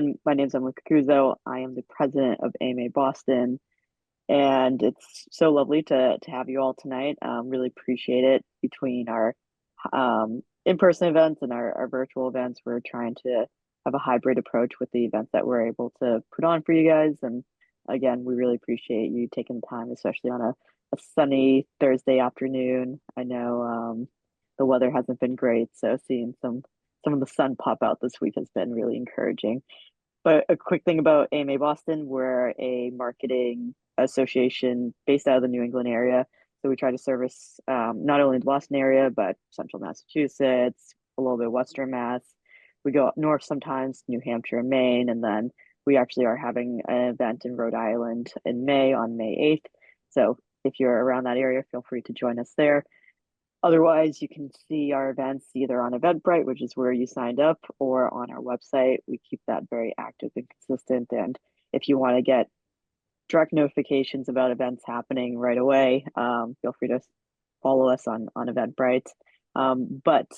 everyone. My name is Emily Cucuzzo. I am the president of AMA Boston, and it's so lovely to have you all tonight. Really appreciate it. Between our in-person events and our virtual events, we're trying to have a hybrid approach with the events that we're able to put on for you guys. And again, we really appreciate you taking the time, especially on a sunny Thursday afternoon. I know the weather hasn't been great, so seeing some of the sun pop out this week has been really encouraging. But a quick thing about AMA Boston, we're a marketing association based out of the New England area. So we try to service not only the Boston area, but central Massachusetts, a little bit of Western Mass. We go up north sometimes, New Hampshire and Maine, and then we actually are having an event in Rhode Island in May on May 8th. So if you're around that area, feel free to join us there. Otherwise, you can see our events either on Eventbrite, which is where you signed up, or on our website. We keep that very active and consistent. And if you want to get direct notifications about events happening right away, feel free to follow us on Eventbrite. But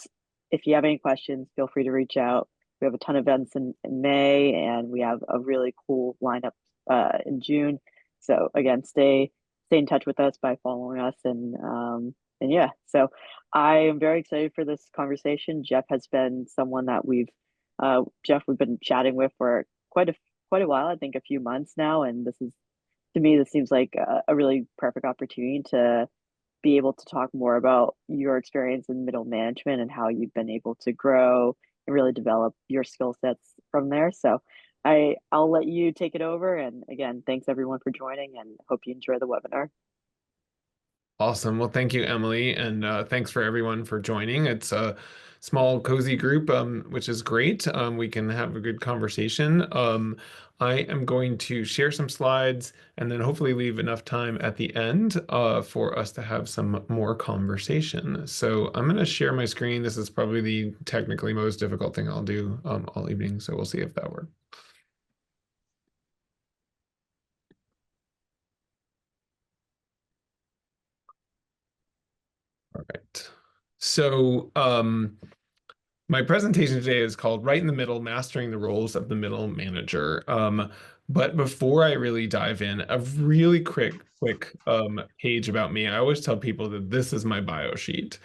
if you have any questions, feel free to reach out. We have a ton of events in May, and we have a really cool lineup in June. So again, stay in touch with us by following us and yeah, so I am very excited for this conversation. Jeff has been someone that we've been chatting with for quite a while, I think a few months now, and to me, this seems like a really perfect opportunity to be able to talk more about your experience in middle management and how you've been able to grow and really develop your skill sets from there. So I'll let you take it over. And again, thanks everyone for joining and hope you enjoy the webinar. Awesome. Well, thank you, Emily, and thanks for everyone for joining. It's a small, cozy group, which is great. We can have a good conversation. I am going to share some slides and then hopefully leave enough time at the end for us to have some more conversation. So I'm going to share my screen. This is probably the technically most difficult thing I'll do all evening, so we'll see if that works. All right. So, my presentation today is called Right in the Middle, Mastering the Roles of the Middle Manager. But before I really dive in, a really quick page about me. I always tell people that this is my bio sheet.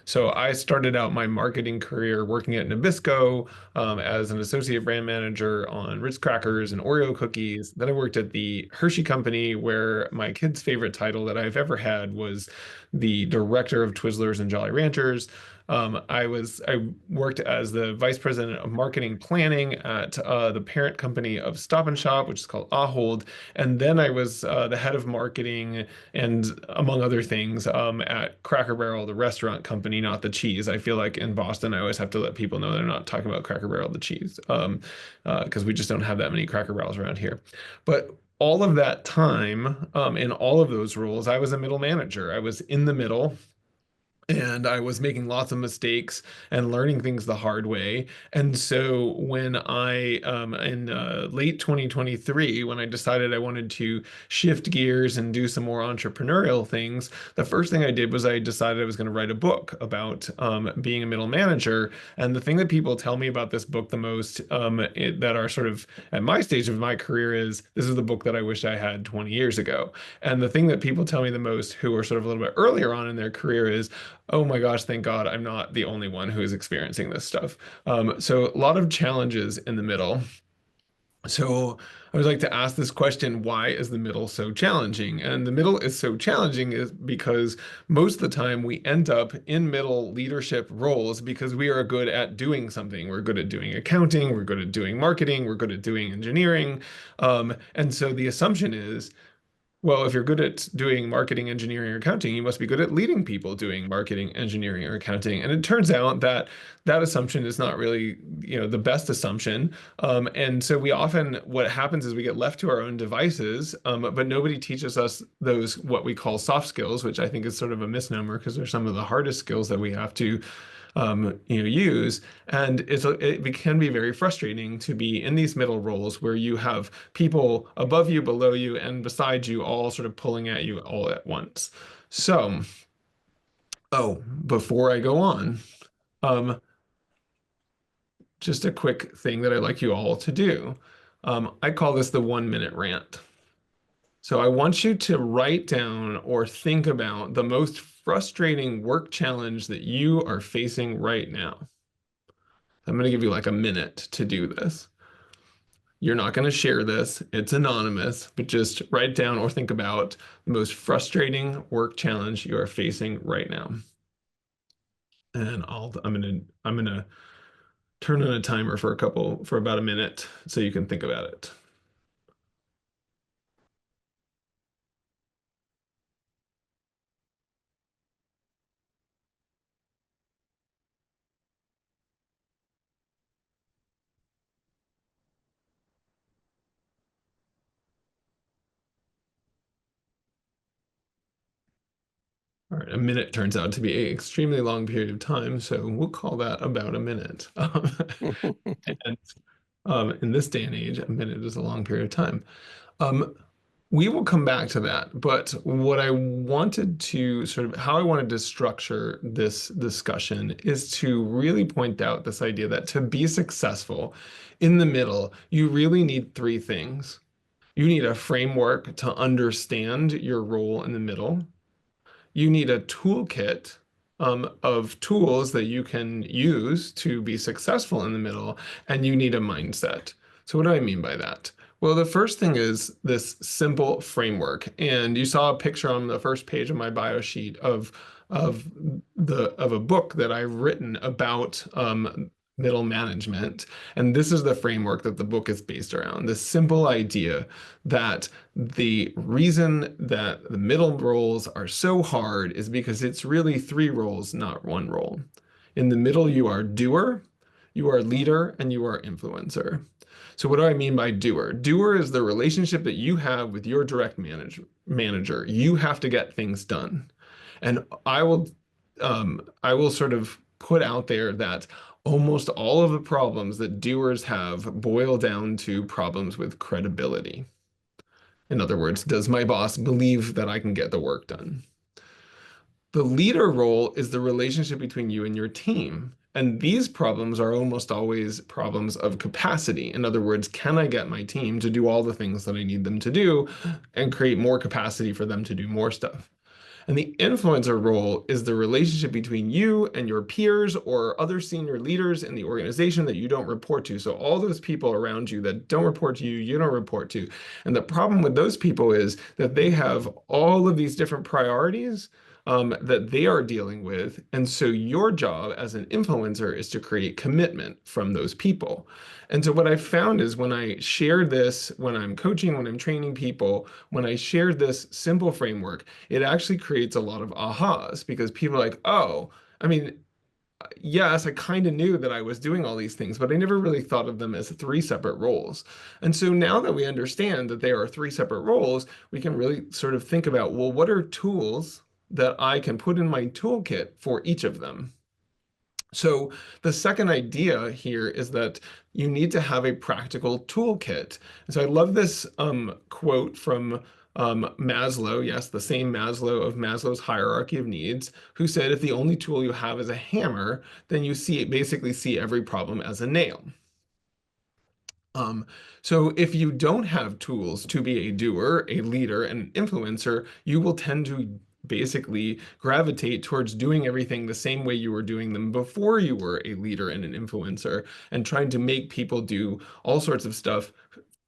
So I started out my marketing career working at Nabisco as an associate brand manager on Ritz crackers and Oreo cookies. Then I worked at the Hershey Company, where my kid's favorite title that I've ever had was the director of Twizzlers and Jolly Ranchers. I worked as the vice president of marketing planning at the parent company of Stop and Shop, which is called Ahold, and then I was the head of marketing and among other things at Cracker Barrel, the restaurant company, not the cheese. I feel like in Boston, I always have to let people know they're not talking about Cracker Barrel, the cheese, because we just don't have that many Cracker Barrels around here. But all of that time, in all of those roles, I was a middle manager. I was in the middle and I was making lots of mistakes and learning things the hard way. And so when in late 2023, when I decided I wanted to shift gears and do some more entrepreneurial things, the first thing I did was I decided I was going to write a book about being a middle manager. And the thing that people tell me about this book the most, that are sort of at my stage of my career, is this is the book that I wish I had 20 years ago. And the thing that people tell me the most who are sort of a little bit earlier on in their career is, oh my gosh, thank God I'm not the only one who is experiencing this stuff. So a lot of challenges in the middle. So I would like to ask this question, why is the middle so challenging? And the middle is so challenging is because most of the time we end up in middle leadership roles because we are good at doing something. We're good at doing accounting, we're good at doing marketing, we're good at doing engineering. And so the assumption is, well, if you're good at doing marketing, engineering, or accounting, you must be good at leading people doing marketing, engineering, or accounting. And it turns out that that assumption is not really, the best assumption. And so we often, what happens is we get left to our own devices, but nobody teaches us those what we call soft skills, which I think is sort of a misnomer because they're some of the hardest skills that we have to use. And it can be very frustrating to be in these middle roles where you have people above you, below you, and beside you all sort of pulling at you all at once. So, oh, before I go on, um, just a quick thing that I'd like you all to do. I call this the 1 minute rant. So I want you to write down or think about the most frustrating work challenge that you are facing right now. I'm going to give you like a minute to do this. You're not going to share this, it's anonymous, but just write down or think about the most frustrating work challenge you are facing right now. And I'm gonna turn on a timer for about a minute so you can think about it. All right, a minute turns out to be an extremely long period of time, so we'll call that about a minute. And in this day and age, a minute is a long period of time. Um, we will come back to that, but what I wanted to sort of how I wanted to structure this discussion is to really point out this idea that to be successful in the middle, you really need three things. You need a framework to understand your role in the middle. You need a toolkit of tools that you can use to be successful in the middle, and you need a mindset. So what do I mean by that? Well, the first thing is this simple framework. And you saw a picture on the first page of my bio sheet of a book that I've written about middle management. And this is the framework that the book is based around. The simple idea that the reason that the middle roles are so hard is because it's really three roles, not one role. In the middle, you are doer, you are leader, and you are influencer. So what do I mean by doer? Doer is the relationship that you have with your direct manager. You have to get things done. And I will sort of put out there that almost all of the problems that doers have boil down to problems with credibility. In other words, does my boss believe that I can get the work done? The leader role is the relationship between you and your team. And these problems are almost always problems of capacity. In other words, can I get my team to do all the things that I need them to do and create more capacity for them to do more stuff? And the influencer role is the relationship between you and your peers or other senior leaders in the organization that you don't report to. So all those people around you that don't report to you, you don't report to. And the problem with those people is that they have all of these different priorities that they are dealing with. And so your job as an influencer is to create commitment from those people. And so what I found is when I share this, when I'm coaching, when I'm training people, when I share this simple framework, it actually creates a lot of ahas because people are like, oh, I mean, yes, I kind of knew that I was doing all these things, but I never really thought of them as three separate roles. And so now that we understand that there are three separate roles, we can really sort of think about, well, what are tools that I can put in my toolkit for each of them? So the second idea here is that you need to have a practical toolkit. And so I love this quote from Maslow, yes, the same Maslow of Maslow's hierarchy of needs, who said, if the only tool you have is a hammer, then you basically see every problem as a nail. Um, so if you don't have tools to be a doer, a leader, and an influencer, you will tend to basically gravitate towards doing everything the same way you were doing them before you were a leader and an influencer, and trying to make people do all sorts of stuff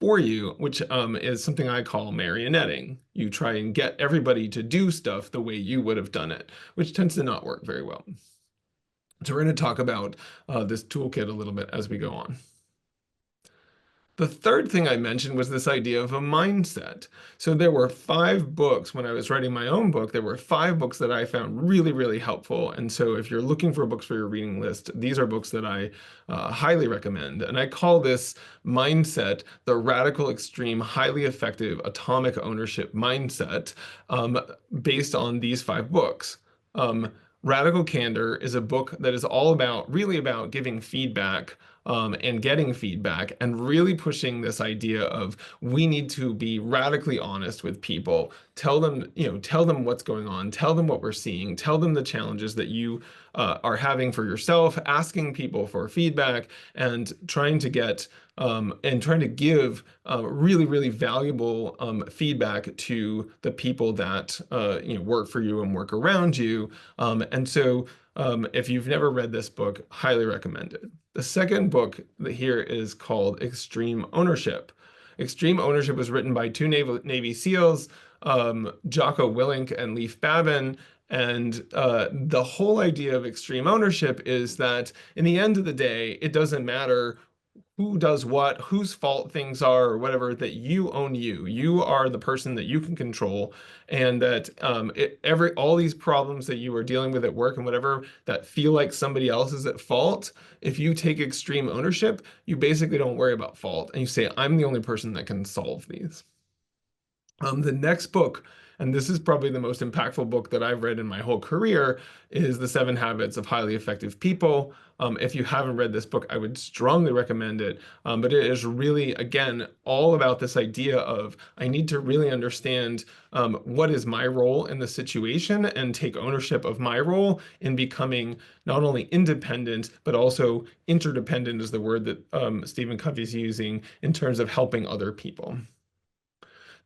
for you, which is something I call marionetting. You try and get everybody to do stuff the way you would have done it, which tends to not work very well. So we're going to talk about this toolkit a little bit as we go on. The third thing I mentioned was this idea of a mindset. So there were 5 books when I was writing my own book. There were 5 books that I found really, really helpful. And so if you're looking for books for your reading list, these are books that I highly recommend. And I call this mindset the radical, extreme, highly effective atomic ownership mindset based on these 5 books. Radical Candor is a book that is all about, really about giving feedback and getting feedback, and really pushing this idea of we need to be radically honest with people. Tell them, tell them what's going on, tell them what we're seeing, tell them the challenges that you are having for yourself, asking people for feedback, and trying to give really, really valuable feedback to the people that work for you and work around you. If you've never read this book, highly recommend it. The second book here is called Extreme Ownership. Extreme Ownership was written by two Navy SEALs, Jocko Willink and Leif Babin. And the whole idea of extreme ownership is that in the end of the day, it doesn't matter who does what, whose fault things are, or whatever, that you own you. You are the person that you can control, and that all these problems that you are dealing with at work and whatever that feel like somebody else is at fault, if you take extreme ownership, you basically don't worry about fault, and you say, I'm the only person that can solve these. The next book, and this is probably the most impactful book that I've read in my whole career, is The 7 Habits of Highly Effective People. If you haven't read this book, I would strongly recommend it. But it is really, again, all about this idea of I need to really understand what is my role in the situation and take ownership of my role in becoming not only independent, but also interdependent is the word that Stephen Covey is using in terms of helping other people.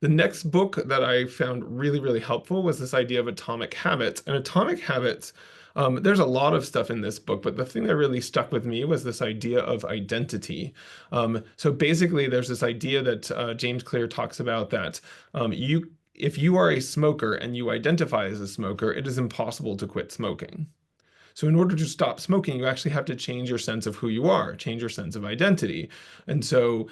The next book that I found really, really helpful was this idea of atomic habits. And atomic habits, there's a lot of stuff in this book, but the thing that really stuck with me was this idea of identity. So basically, there's this idea that James Clear talks about that if you are a smoker and you identify as a smoker, it is impossible to quit smoking. So in order to stop smoking, you actually have to change your sense of who you are, change your sense of identity. And so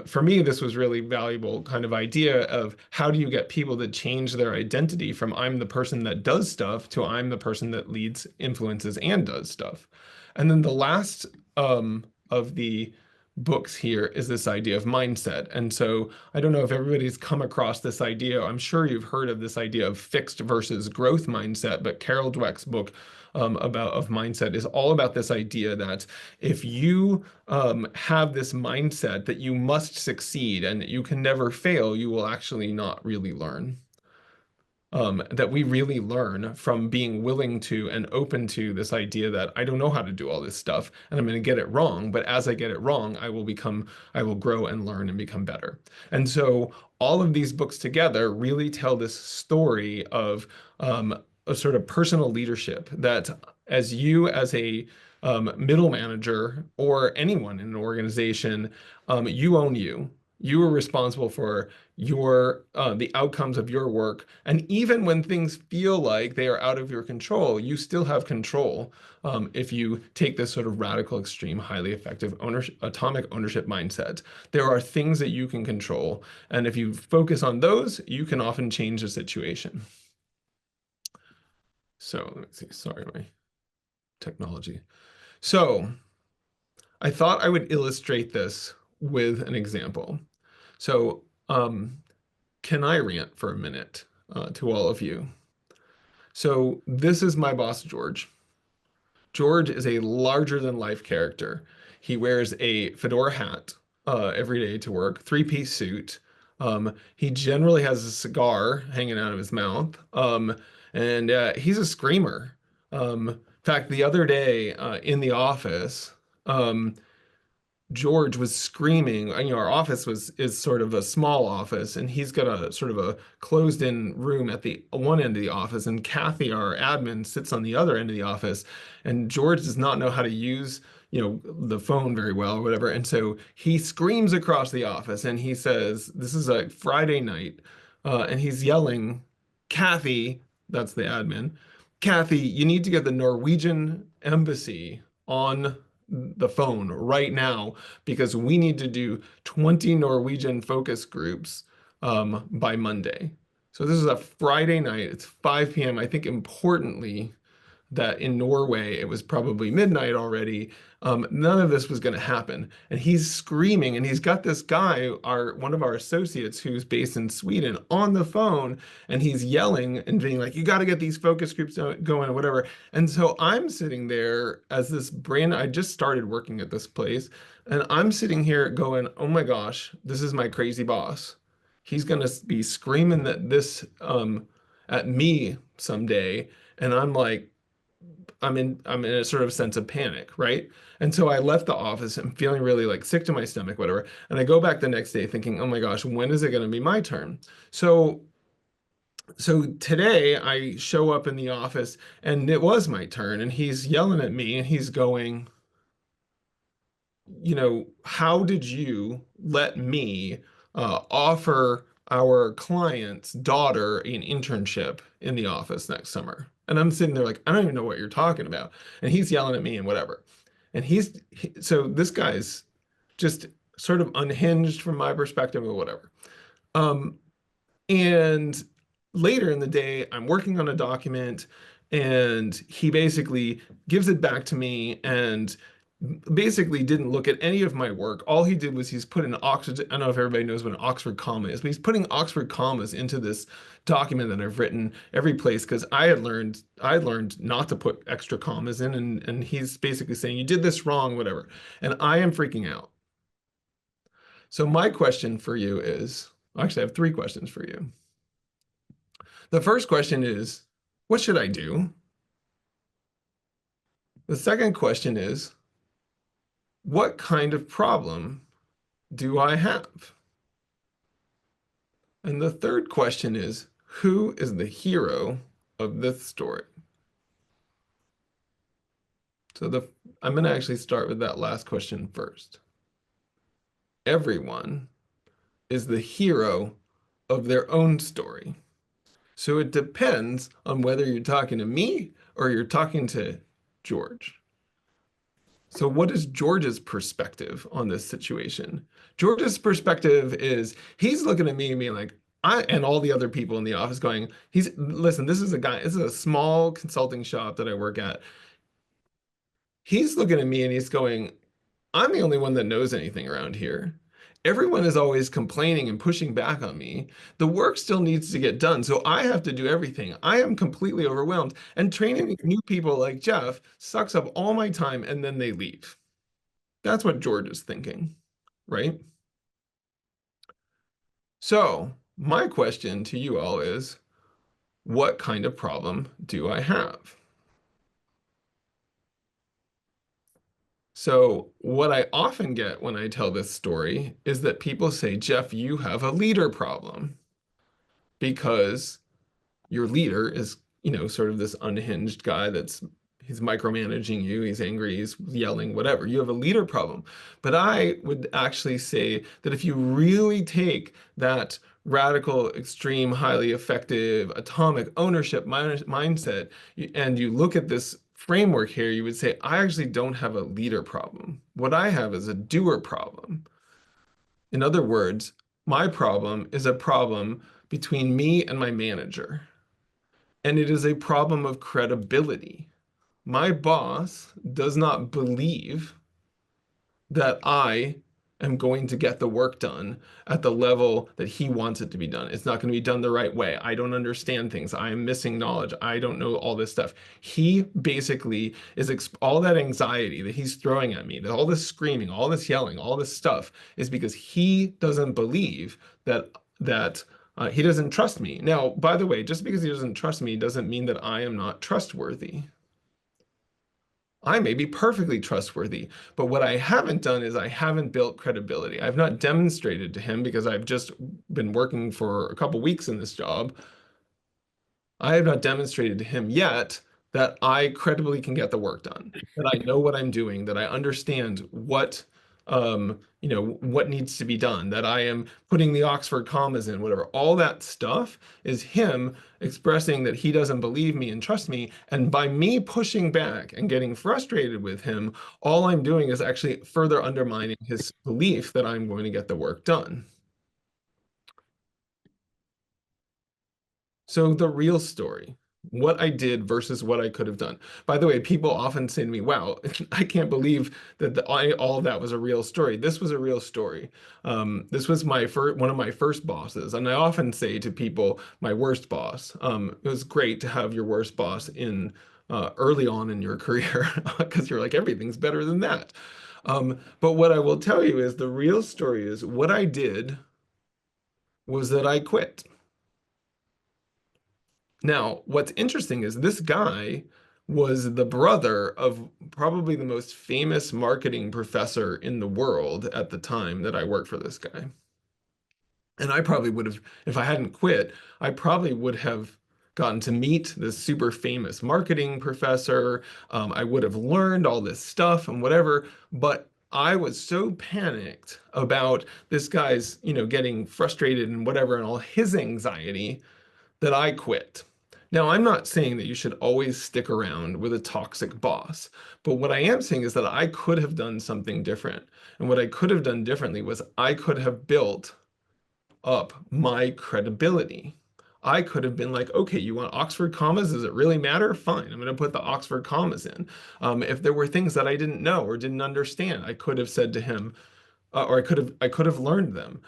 for me, this was really valuable kind of idea of how do you get people to change their identity from I'm the person that does stuff to I'm the person that leads, influences, and does stuff. And then the last of the books here is this idea of mindset. And so I don't know if everybody's come across this idea. I'm sure you've heard of this idea of fixed versus growth mindset, but Carol Dweck's book of mindset is all about this idea that if you have this mindset that you must succeed and that you can never fail, you will actually not really learn. That we really learn from being willing to and open to this idea that I don't know how to do all this stuff and I'm going to get it wrong, but as I get it wrong, I will grow and learn and become better. And so all of these books together really tell this story of a sort of personal leadership that as a middle manager or anyone in an organization, you own you. You are responsible for the outcomes of your work. And even when things feel like they are out of your control, you still have control if you take this sort of radical, extreme, highly effective atomic ownership mindset. There are things that you can control. And if you focus on those, you can often change the situation. So let's see, sorry, my technology. So I thought I would illustrate this with an example. So can I rant for a minute to all of you? So this is my boss, George. George is a larger than life character. He wears a fedora hat every day to work, three-piece suit. He generally has a cigar hanging out of his mouth. And he's a screamer. In fact, the other day in the office, George was screaming. Our office is sort of a small office, and he's got a sort of a closed-in room at the one end of the office, and Kathy, our admin, sits on the other end of the office. And George does not know how to use, the phone very well or whatever. And so he screams across the office, and he says, "This is a Friday night," and he's yelling, "Kathy, that's the admin. Kathy, you need to get the Norwegian embassy on the phone right now because we need to do 20 Norwegian focus groups by Monday." So this is a Friday night. It's 5 p.m. I think importantly, that in Norway it was probably midnight already. None of this was going to happen. And he's screaming, and he's got this guy, one of our associates who's based in Sweden, on the phone, and he's yelling and being like, "You got to get these focus groups going," or whatever. And so I'm sitting there as this brand, I just started working at this place, and I'm sitting here going, "Oh my gosh, this is my crazy boss. He's going to be screaming that this at me someday." And I'm like, I'm in a sort of sense of panic, right? And so I left the office and feeling really like sick to my stomach, whatever. And I go back the next day thinking, "Oh my gosh, when is it going to be my turn?" So so today I show up in the office and it was my turn, and he's yelling at me and he's going, "How did you let me offer our client's daughter an internship in the office next summer?" And I'm sitting there like, "I don't even know what you're talking about." And he's yelling at me and whatever. And so this guy's just sort of unhinged from my perspective or whatever. Um, and later in the day, I'm working on a document, and he basically gives it back to me and basically didn't look at any of my work. All he did was he's put an Oxford, I don't know if everybody knows what an Oxford comma is, but he's putting Oxford commas into this document that I've written every place because I learned not to put extra commas in, and he's basically saying, "You did this wrong," whatever. And I am freaking out. So my question for you is, actually, I have three questions for you. The first question is, what should I do? The second question is, what kind of problem do I have? And the third question is, who is the hero of this story? So I'm going to actually start with that last question first. Everyone is the hero of their own story. So it depends on whether you're talking to me or you're talking to George. So what is George's perspective on this situation? George's perspective is he's looking at me and being like, I and all the other people in the office going, listen, this is a small consulting shop that I work at. He's looking at me and he's going, "I'm the only one that knows anything around here. Everyone is always complaining and pushing back on me. The work still needs to get done, so I have to do everything. I am completely overwhelmed. And training these new people like Jeff sucks up all my time, and then they leave." That's what George is thinking, right? So my question to you all is, what kind of problem do I have? So what I often get when I tell this story is that people say, "Jeff, you have a leader problem," because your leader is, sort of this unhinged guy he's micromanaging you, he's angry, he's yelling, whatever. You have a leader problem. But I would actually say that if you really take that radical, extreme, highly effective, atomic ownership mindset, and you look at this framework here, you would say, I actually don't have a leader problem. What I have is a doer problem. In other words, my problem is a problem between me and my manager. And it is a problem of credibility. My boss does not believe that I am going to get the work done at the level that he wants it to be done. It's not going to be done the right way. I don't understand things. I am missing knowledge. I don't know all this stuff. He basically is all that anxiety that he's throwing at me, that all this screaming, all this yelling, all this stuff is because he doesn't believe that he doesn't trust me. Now, by the way, just because he doesn't trust me doesn't mean that I am not trustworthy. I may be perfectly trustworthy, but what I haven't done is I haven't built credibility. I've not demonstrated to him because I've just been working for a couple weeks in this job. I have not demonstrated to him yet that I credibly can get the work done, that I know what I'm doing, that I understand what needs to be done, that I am putting the Oxford commas in, whatever. All that stuff is him expressing that he doesn't believe me and trust me. And by me pushing back and getting frustrated with him, all I'm doing is actually further undermining his belief that I'm going to get the work done. So the real story. what I did versus what I could have done. By the way, people often say to me, wow, I can't believe that all of that was a real story. This was a real story. This was one of my first bosses. And I often say to people, my worst boss. It was great to have your worst boss in early on in your career because you're like, everything's better than that. But what I will tell you is the real story is what I did was that I quit. Now, what's interesting is this guy was the brother of probably the most famous marketing professor in the world at the time that I worked for this guy. And I probably would have, if I hadn't quit, I probably would have gotten to meet this super famous marketing professor. I would have learned all this stuff and whatever, but I was so panicked about this guy's, getting frustrated and whatever and all his anxiety that I quit. Now, I'm not saying that you should always stick around with a toxic boss, but what I am saying is that I could have done something different. And what I could have done differently was I could have built up my credibility. I could have been like, okay, you want Oxford commas? Does it really matter? Fine, I'm going to put the Oxford commas in. If there were things that I didn't know or didn't understand, I could have said to him, or I could have learned them.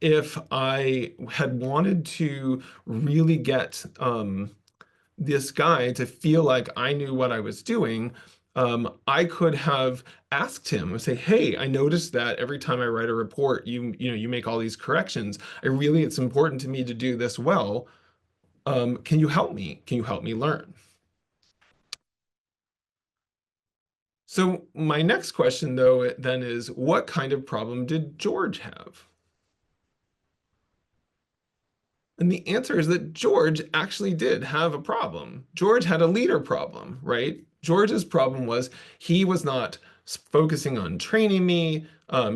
If I had wanted to really get this guy to feel like I knew what I was doing, I could have asked him and say, "Hey, I noticed that every time I write a report, you make all these corrections. It's important to me to do this well. Can you help me? Can you help me learn?" So my next question, though, then is, what kind of problem did George have? And the answer is that George actually did have a problem. George had a leader problem, right? George's problem was he was not focusing on training me.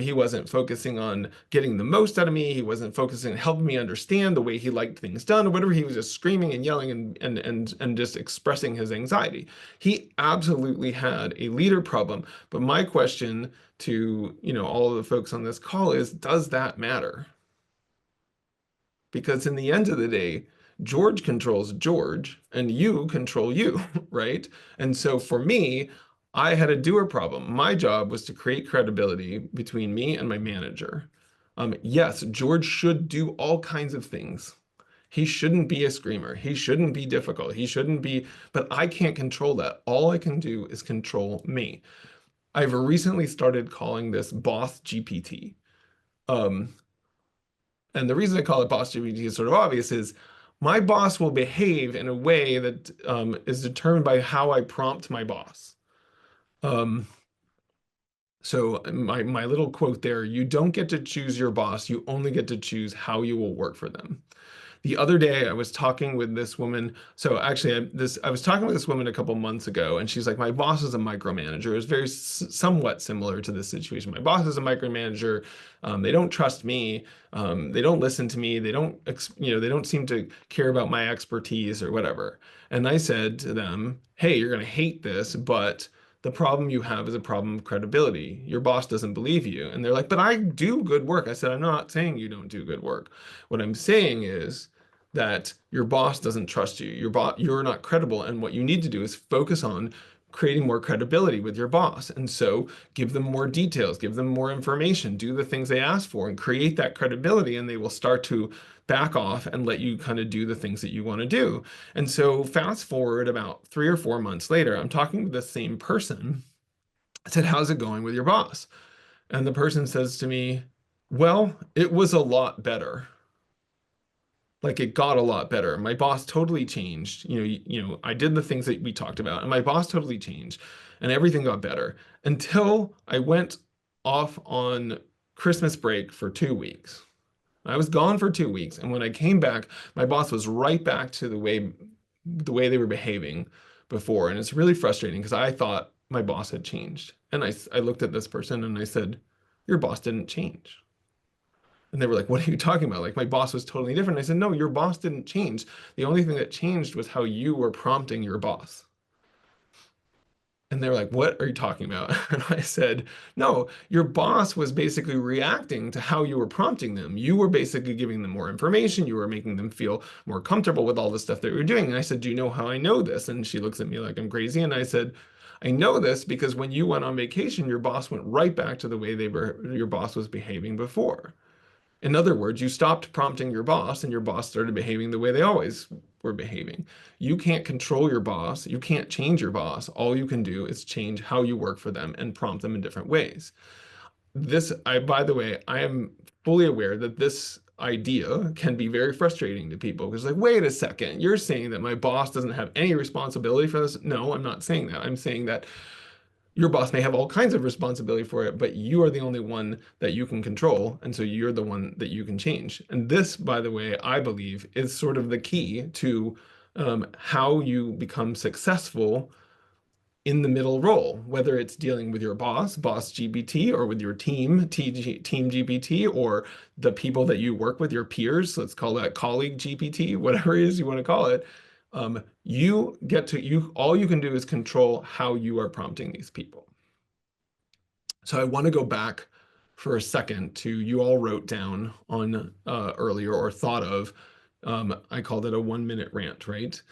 He wasn't focusing on getting the most out of me. He wasn't focusing on helping me understand the way he liked things done or whatever. He was just screaming and yelling and just expressing his anxiety. He absolutely had a leader problem. But my question to, all of the folks on this call is, does that matter? Because in the end of the day, George controls George and you control you, right? And so for me, I had a doer problem. My job was to create credibility between me and my manager. Yes, George should do all kinds of things. He shouldn't be a screamer. He shouldn't be difficult. He shouldn't be, but I can't control that. All I can do is control me. I've recently started calling this Boss GPT. Um, and the reason I call it boss GPT is sort of obvious is my boss will behave in a way that is determined by how I prompt my boss. Um, so my little quote there, you don't get to choose your boss, you only get to choose how you will work for them. The other day, I was talking with this woman. So actually, I was talking with this woman a couple months ago, and she's like, "My boss is a micromanager." It was somewhat similar to this situation. My boss is a micromanager. They don't trust me. They don't listen to me. They don't seem to care about my expertise or whatever. And I said to them, "Hey, you're going to hate this, but." The problem you have is a problem of credibility. Your boss doesn't believe you. And they're like, but I do good work. I said, I'm not saying you don't do good work. What I'm saying is that your boss doesn't trust you. You're not credible. And what you need to do is focus on creating more credibility with your boss. And so give them more details, give them more information, do the things they ask for, and create that credibility. And they will start to back off and let you kind of do the things that you want to do. And so fast forward about 3 or 4 months later, I'm talking with the same person. I said, how's it going with your boss? And the person says to me, well, it was a lot better. Like it got a lot better. My boss totally changed. I did the things that we talked about, and my boss totally changed, and everything got better until I went off on Christmas break for 2 weeks. I was gone for 2 weeks, and when I came back, my boss was right back to the way they were behaving before, and it's really frustrating because I thought my boss had changed. And I looked at this person and I said, "Your boss didn't change." And they were like, "What are you talking about? Like, my boss was totally different." I said, "No, your boss didn't change. The only thing that changed was how you were prompting your boss." And they're like, what are you talking about? And I said, no, your boss was basically reacting to how you were prompting them. You were basically giving them more information. You were making them feel more comfortable with all the stuff that you were doing. And I said, do you know how I know this? And she looks at me like I'm crazy. And I said, I know this because when you went on vacation, your boss went right back to the way your boss was behaving before. In other words, you stopped prompting your boss and your boss started behaving the way they always were behaving. You can't control your boss. You can't change your boss. All you can do is change how you work for them and prompt them in different ways. By the way, I am fully aware that this idea can be very frustrating to people because like, wait a second, you're saying that my boss doesn't have any responsibility for this? No, I'm not saying that. I'm saying that your boss may have all kinds of responsibility for it, but you are the only one that you can control. And so you're the one that you can change. And this, by the way, I believe is sort of the key to how you become successful in the middle role, whether it's dealing with your boss GPT, or with your team, team GPT, or the people that you work with, your peers, let's call that colleague GPT, whatever it is you want to call it. All you can do is control how you are prompting these people. So I want to go back for a second to you all wrote down on earlier or thought of, I called it a 1-minute rant, right?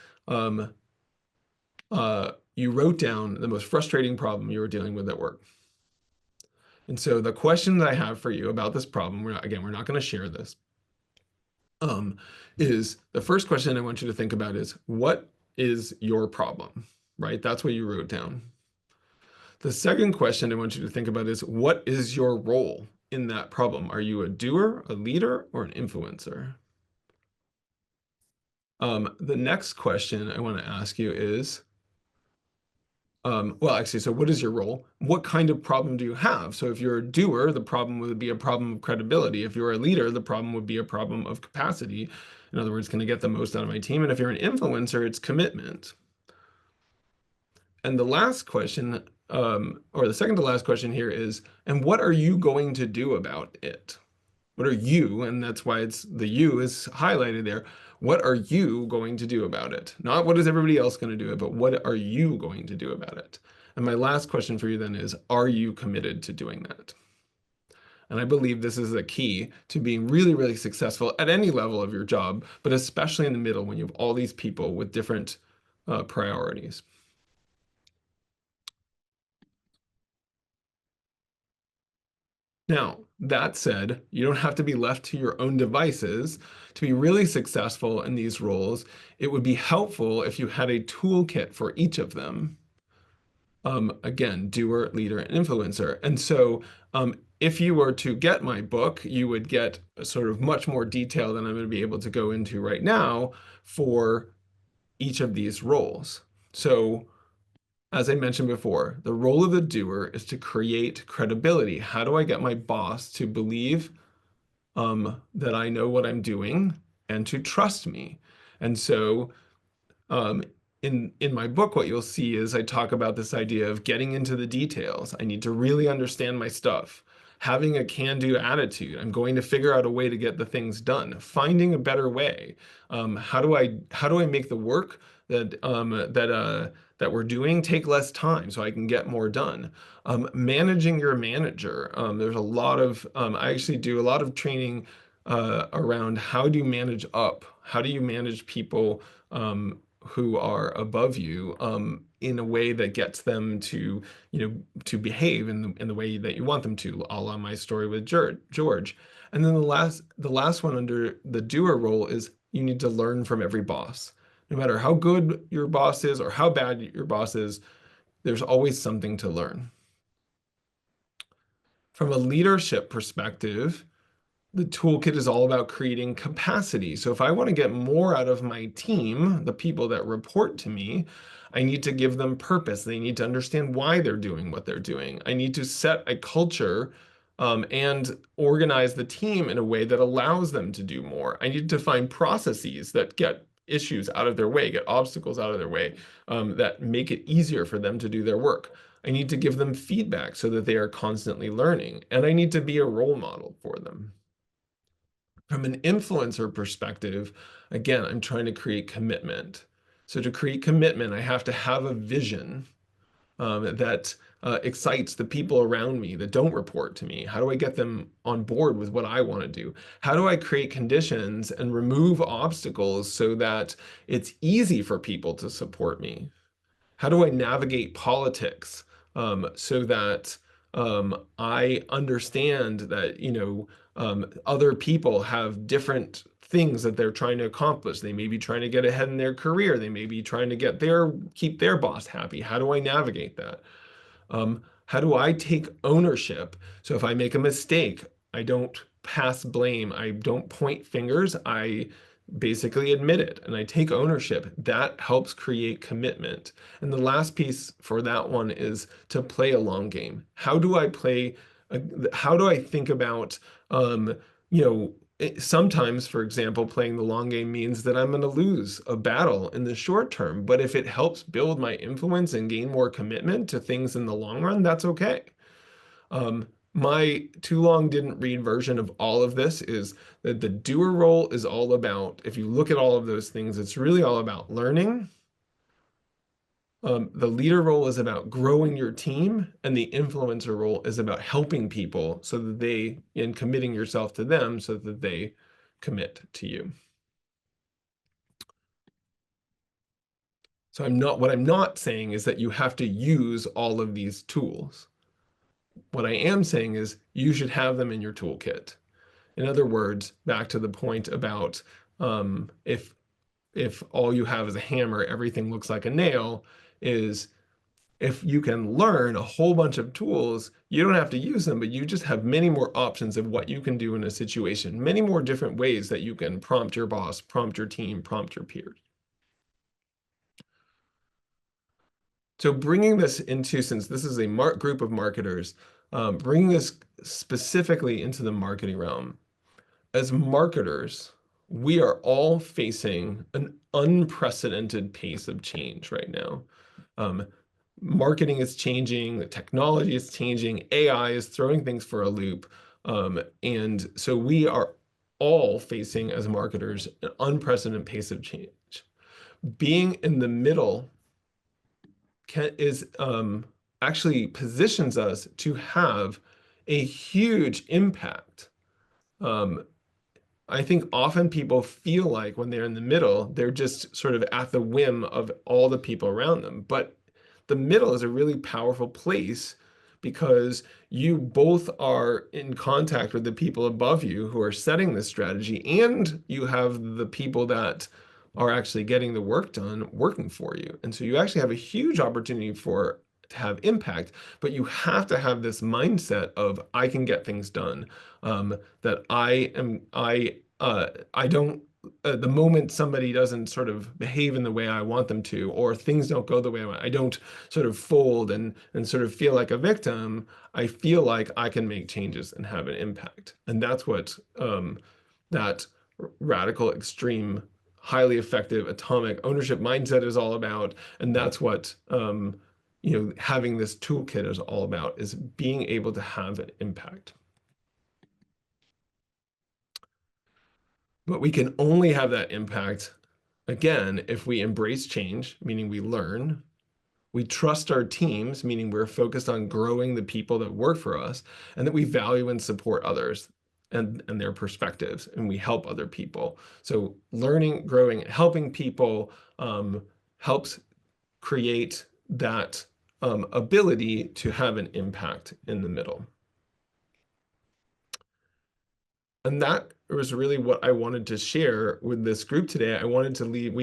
You wrote down the most frustrating problem you were dealing with at work. And so the question that I have for you about this problem, we're not going to share this, is the first question I want you to think about is, what is your problem, right? That's what you wrote down. The second question I want you to think about is, what is your role in that problem? Are you a doer, a leader, or an influencer? The next question I want to ask you is, well, actually, so what is your role? What kind of problem do you have? So if you're a doer, the problem would be a problem of credibility. If you're a leader, the problem would be a problem of capacity. In other words, can I get the most out of my team? And if you're an influencer, it's commitment. And the last question, or the second to last question here is, and what are you going to do about it? What are you, and that's why it's the you is highlighted there. What are you going to do about it? Not what is everybody else going to do it, but what are you going to do about it? And my last question for you then is, are you committed to doing that? And I believe this is a key to being really, really successful at any level of your job, but especially in the middle when you have all these people with different priorities. Now, that said, you don't have to be left to your own devices to be really successful in these roles. It would be helpful if you had a toolkit for each of them. Again, doer, leader, and influencer. And so if you were to get my book, you would get a sort of much more detail than I'm going to be able to go into right now for each of these roles. So as I mentioned before, the role of the doer is to create credibility. How do I get my boss to believe that I know what I'm doing and to trust me? And so um, in my book, what you'll see is I talk about this idea of getting into the details. I need to really understand my stuff. Having a can-do attitude. I'm going to figure out a way to get the things done. Finding a better way. How do I make the work that we're doing take less time so I can get more done? Managing your manager. There's a lot of I actually do a lot of training around how do you manage up? How do you manage people who are above you in a way that gets them to, to behave in the way that you want them to, a la my story with George. And then the last one under the doer role is you need to learn from every boss. No matter how good your boss is or how bad your boss is, there's always something to learn. From a leadership perspective, the toolkit is all about creating capacity. So if I want to get more out of my team, the people that report to me, I need to give them purpose. They need to understand why they're doing what they're doing. I need to set a culture and organize the team in a way that allows them to do more. I need to find processes that get issues out of their way, get obstacles out of their way, that make it easier for them to do their work. I need to give them feedback so that they are constantly learning, and I need to be a role model for them. From an influencer perspective, again, I'm trying to create commitment. So to create commitment, I have to have a vision. that excites the people around me that don't report to me? How do I get them on board with what I want to do? How do I create conditions and remove obstacles so that it's easy for people to support me? How do I navigate politics so that I understand that, other people have different things that they're trying to accomplish. They may be trying to get ahead in their career. They may be trying to keep their boss happy. How do I navigate that? How do I take ownership? So if I make a mistake, I don't pass blame. I don't point fingers. I basically admit it and I take ownership. That helps create commitment. And the last piece for that one is to play a long game. How do I play? How do I think about, you know, sometimes, for example, playing the long game means that I'm going to lose a battle in the short term. But if it helps build my influence and gain more commitment to things in the long run, that's okay. My too long didn't read version of all of this is that the doer role is all about, if you look at all of those things, it's really all about learning. The leader role is about growing your team, and the influencer role is about helping people so that and committing yourself to them so that they commit to you. So what I'm not saying is that you have to use all of these tools. What I am saying is you should have them in your toolkit. In other words, back to the point about if all you have is a hammer, everything looks like a nail, is if you can learn a whole bunch of tools, you don't have to use them, but you just have many more options of what you can do in a situation, many more different ways that you can prompt your boss, prompt your team, prompt your peers. So bringing this into, since this is a group of marketers, bringing this specifically into the marketing realm, as marketers, we are all facing an unprecedented pace of change right now. Marketing is changing, the technology is changing, AI is throwing things for a loop. And so we are all facing, as marketers, an unprecedented pace of change. Being in the middle actually positions us to have a huge impact. I think often people feel like when they're in the middle, they're just sort of at the whim of all the people around them. But the middle is a really powerful place because you both are in contact with the people above you who are setting this strategy, and you have the people that are actually getting the work done working for you. And so you actually have a huge opportunity to have impact, but you have to have this mindset of I can get things done. That I don't the moment somebody doesn't sort of behave in the way I want them to, or things don't go the way I don't sort of fold and sort of feel like a victim. I feel like I can make changes and have an impact. And that's what that radical, extreme, highly effective atomic ownership mindset is all about. And that's what having this toolkit is all about, is being able to have an impact. But we can only have that impact, again, if we embrace change, meaning we learn, we trust our teams, meaning we're focused on growing the people that work for us, and that we value and support others and their perspectives, and we help other people. So learning, growing, helping people helps create that ability to have an impact in the middle. And that was really what I wanted to share with this group today. I wanted to leave,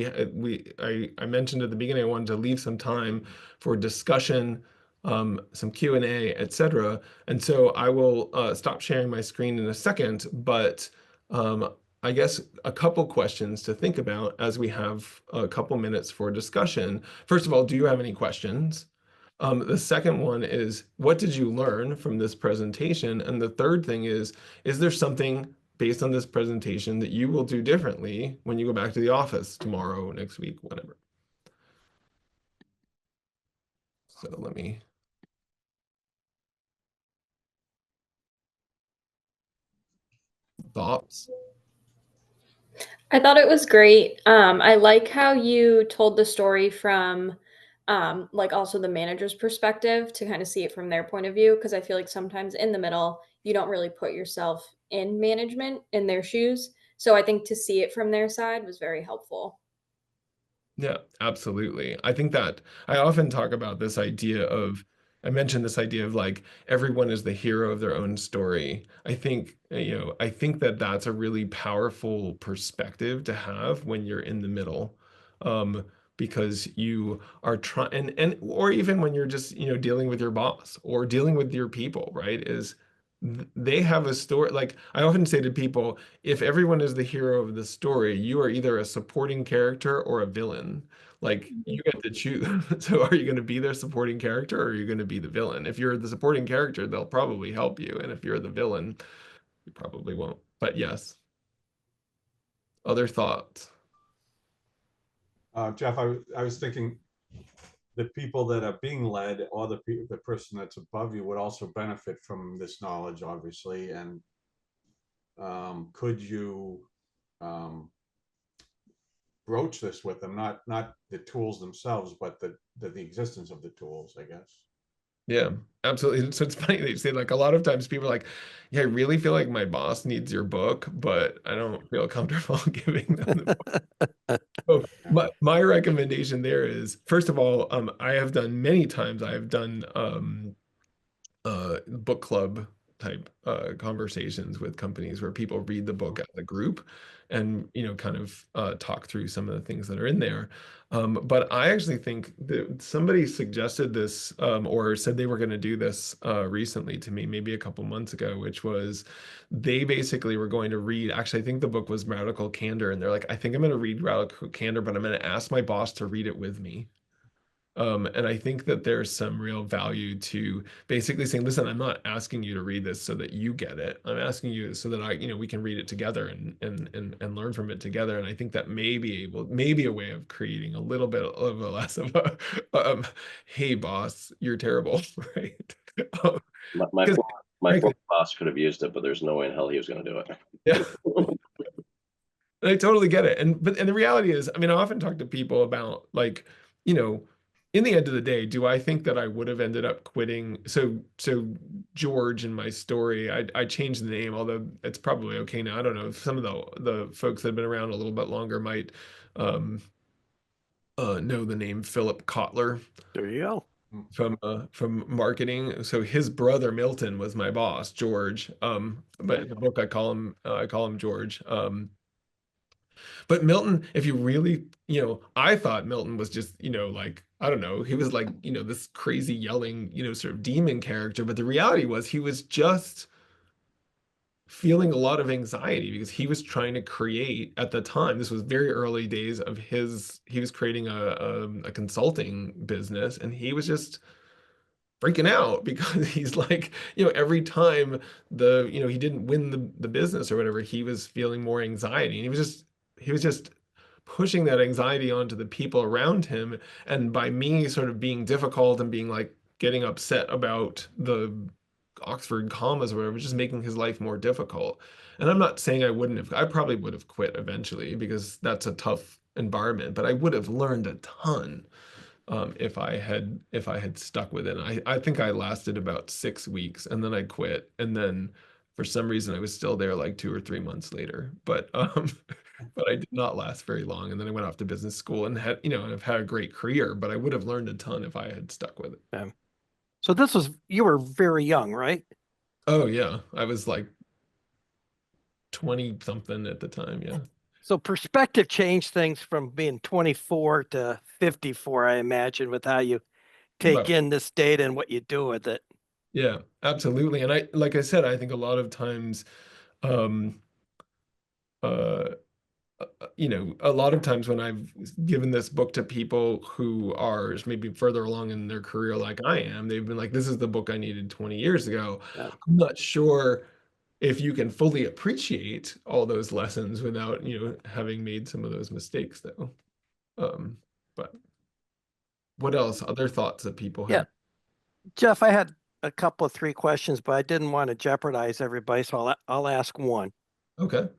I mentioned at the beginning, I wanted to leave some time for discussion, some Q&A, etc. And so I will stop sharing my screen in a second, but I guess a couple questions to think about as we have a couple minutes for discussion. First of all, do you have any questions? The second one is, what did you learn from this presentation? And the third thing is there something based on this presentation that you will do differently when you go back to the office tomorrow, next week, whatever? So let me. Thoughts? I thought it was great. I like how you told the story from like also the manager's perspective to kind of see it from their point of view. Cause I feel like sometimes in the middle, you don't really put yourself in management in their shoes. So I think to see it from their side was very helpful. Yeah, absolutely. I think that I often talk about this idea of, I mentioned this idea of like everyone is the hero of their own story. I think, I think that that's a really powerful perspective to have when you're in the middle. Because you are trying, or even when you're just, dealing with your boss or dealing with your people, right? They have a story. Like I often say to people, if everyone is the hero of the story, you are either a supporting character or a villain. Like you get to choose. So are you going to be their supporting character or are you going to be the villain? If you're the supporting character, they'll probably help you. And if you're the villain, you probably won't. But yes, other thoughts. Jeff, I was thinking the people that are being led or the person that's above you would also benefit from this knowledge, obviously. And could you um, broach this with them? Not the tools themselves, but the existence of the tools, I guess. Yeah, absolutely. So it's funny that you say like a lot of times people are like, yeah, I really feel like my boss needs your book, but I don't feel comfortable giving them the book. So Yeah. my recommendation there is, first of all, I have done many times, I have done book club type conversations with companies where people read the book as a group and kind of talk through some of the things that are in there. But I actually think that somebody suggested this or said they were going to do this recently to me, maybe a couple months ago, which was they basically were going to read, actually I think the book was Radical Candor, and they're like, I think I'm going to read Radical Candor, but I'm going to ask my boss to read it with me. And I think that there's some real value to basically saying, listen, I'm not asking you to read this so that you get it. I'm asking you so that we can read it together and learn from it together. And I think that maybe a way of creating a little bit of a less of a, hey boss, you're terrible, right? My, my, Because my frankly, former boss could have used it, but there's no way in hell he was going to do it. yeah. I totally get it. And the reality is, I mean, I often talk to people about like, you know, in the end of the day, do I think that I would have ended up quitting? So George in my story, I changed the name, although it's probably okay now. I don't know if some of the folks that have been around a little bit longer might um know the name Philip Kotler There you go. from marketing. So his brother Milton was my boss, George. But in the book I call him George. But Milton, if you really, I thought Milton was just, like, I don't know, he was like, this crazy yelling, sort of demon character. But the reality was he was just feeling a lot of anxiety because he was trying to create at the time, this was very early days of he was creating a consulting business and he was just freaking out because he's like, every time he didn't win the business or whatever, he was feeling more anxiety and he was just pushing that anxiety onto the people around him. And by me sort of being difficult and being like getting upset about the Oxford commas or whatever, just making his life more difficult. And I'm not saying I probably would have quit eventually because that's a tough environment, but I would have learned a ton if I had stuck with it. I think I lasted about 6 weeks and then I quit. And then for some reason I was still there like 2 or 3 months later. But but I did not last very long. And then I went off to business school and had, I've had a great career, but I would have learned a ton if I had stuck with it. Yeah. So you were very young, right? Oh yeah. I was like 20 something at the time. Yeah. So perspective changed things from being 24 to 54, I imagine, with how you take But in this data and what you do with it. yeah, absolutely. And like I said, I think a lot of times, um, uh, a lot of times when I've given this book to people who are maybe further along in their career like I am, they've been like, this is the book I needed 20 years ago. Yeah. I'm not sure if you can fully appreciate all those lessons without, having made some of those mistakes though. But what else? Other thoughts that people Yeah. have? Jeff, I had a couple of 3 questions, but I didn't want to jeopardize everybody, so I'll ask one. Okay.